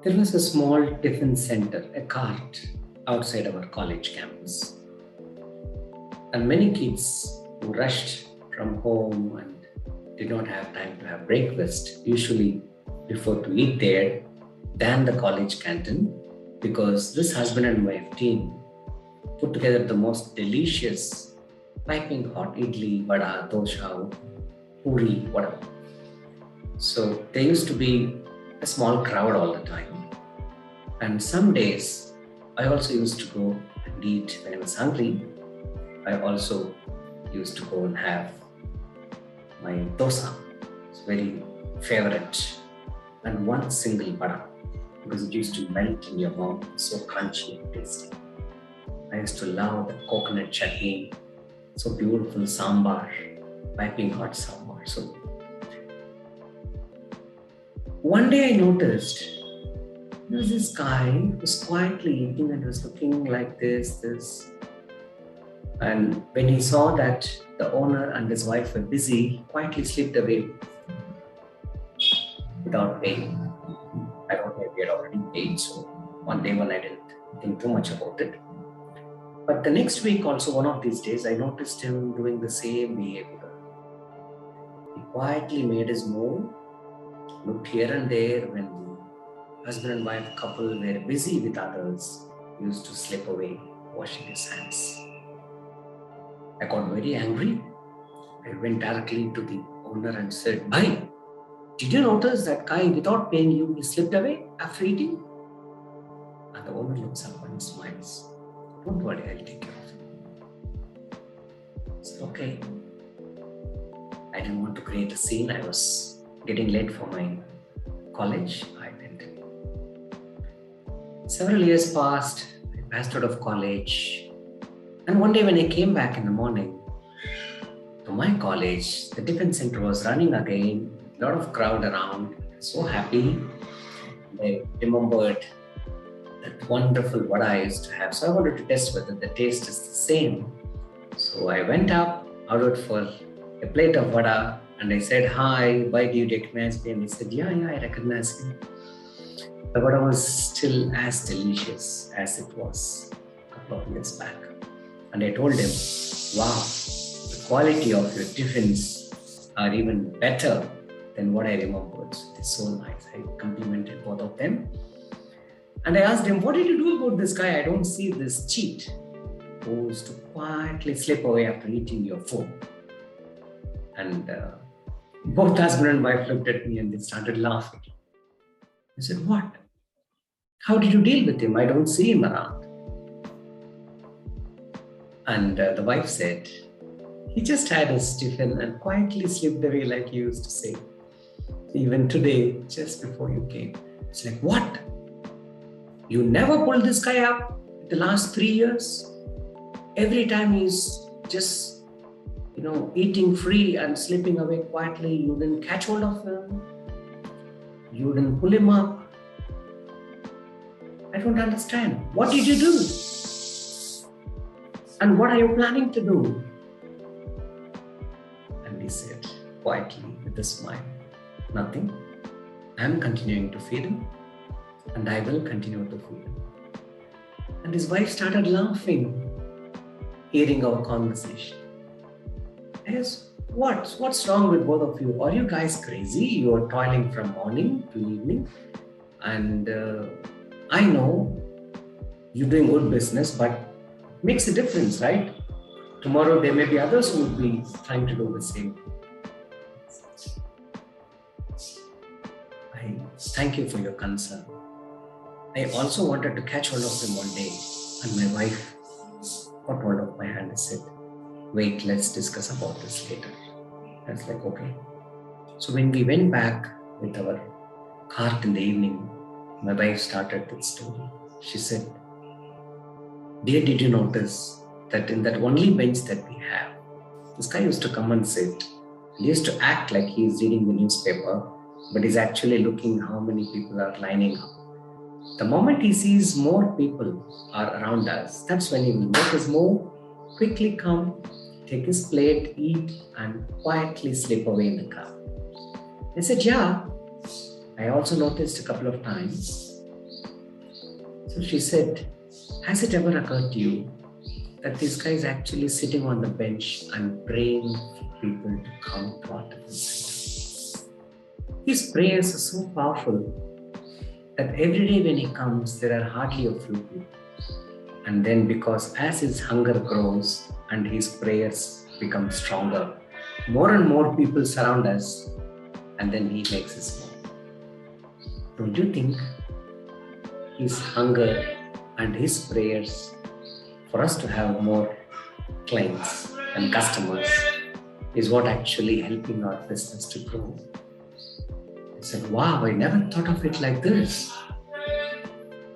There was a small tiffin center, a cart, outside our college campus. And many kids who rushed from home and did not have time to have breakfast, usually prefer to eat there than the college canteen, because this husband and wife team put together the most delicious piping hot idli, vada, dosha, puri, whatever. So there used to be a small crowd all the time. And some days I also used to go and eat when I was hungry. I also used to go and have my dosa. It's very favorite. And one single vada, because it used to melt in your mouth, so crunchy and tasty. I used to love the coconut chutney, so beautiful sambar, piping hot sambar. So one day I noticed there was this guy who was quietly eating and was looking like this. And when he saw that the owner and his wife were busy, he quietly slipped away without paying. I don't know if he had already paid, so on day one I didn't think too much about it. But the next week also, one of these days, I noticed him doing the same behavior. He quietly made his move, looked here and there. When the husband and wife couple were busy with others, he used to slip away, washing his hands. I got very angry. I went directly to the owner and said, "Bhai, did you notice that guy without paying you, he slipped away after eating?" And the owner looks up and smiles. "Don't worry, I'll take care of it." I said, "Okay." I didn't want to create a scene. I was getting late for my college. I went. Several years passed. I passed out of college. And one day when I came back in the morning to my college, the tiffin center was running again, a lot of crowd around. So happy. I remembered that wonderful vada I used to have. So I wanted to test whether the taste is the same. So I went up, ordered for a plate of vada, and I said, "Hi, why do you recognize me?" And he said, yeah, I recognize you. The vada was still as delicious as it was a couple of years back. And I told him, "Wow, the quality of your tiffins are even better than what I remembered. It's so nice." I complimented both of them. And I asked him, "What did you do about this guy? I don't see this cheat who used to quietly slip away after eating your food." And both husband and wife looked at me and they started laughing. I said, "What? How did you deal with him? I don't see him around." And the wife said, "He just had his tiffin and quietly slipped away like you used to say. Even today, just before you came." It's like, "What? You never pulled this guy up the last 3 years? Every time he's just, eating free and slipping away quietly. You didn't catch hold of him. You didn't pull him up. I don't understand. What did you do? And what are you planning to do?" And he said quietly with a smile, "Nothing. I'm continuing to feed him and I will continue to feed him." And his wife started laughing, hearing our conversation. I asked, What's wrong with both of you? Are you guys crazy? You are toiling from morning to evening. And I know you're doing good business, but it makes a difference, right? Tomorrow there may be others who will be trying to do the same. I thank you for your concern. I also wanted to catch hold of him one day, and my wife got hold of my hand and said, "Wait, let's discuss about this later." I was like, "Okay." So when we went back with our cart in the evening, my wife started the story. She said, "Dear, did you notice that in that only bench that we have, this guy used to come and sit. He used to act like he is reading the newspaper, but he's actually looking how many people are lining up. The moment he sees more people are around us, that's when he will make his move, quickly come, take his plate, eat, and quietly slip away in the car." I said, "Yeah, I also noticed a couple of times So she said, has it ever occurred to you that this guy is actually sitting on the bench and praying for people to come to our tiffin center? His prayers are so powerful that every day when he comes, there are hardly a few people. And then because as his hunger grows and his prayers become stronger, more and more people surround us, and then he makes his move. Don't you think his hunger and his prayers for us to have more clients and customers is what actually helping our business to grow? I said, wow, I never thought of it like this.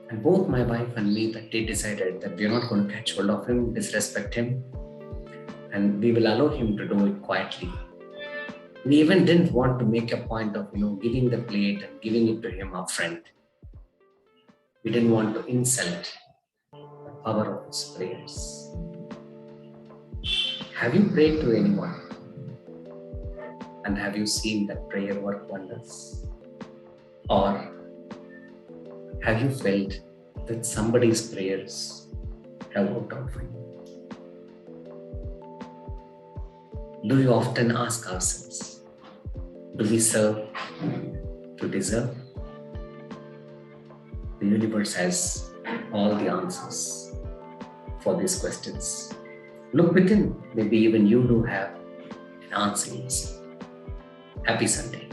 And both my wife and me that day decided that we're not going to catch hold of him, disrespect him, and we will allow him to do it quietly. We even didn't want to make a point of, giving the plate and giving it to him upfront. We didn't want to insult the power of his prayers. Have you prayed to anyone? And have you seen that prayer work wonders? Or have you felt that somebody's prayers have worked out for you? Do you often ask ourselves, do we serve to deserve? The universe has all the answers for these questions. Look within, maybe even you do have an answer. Happy Sunday.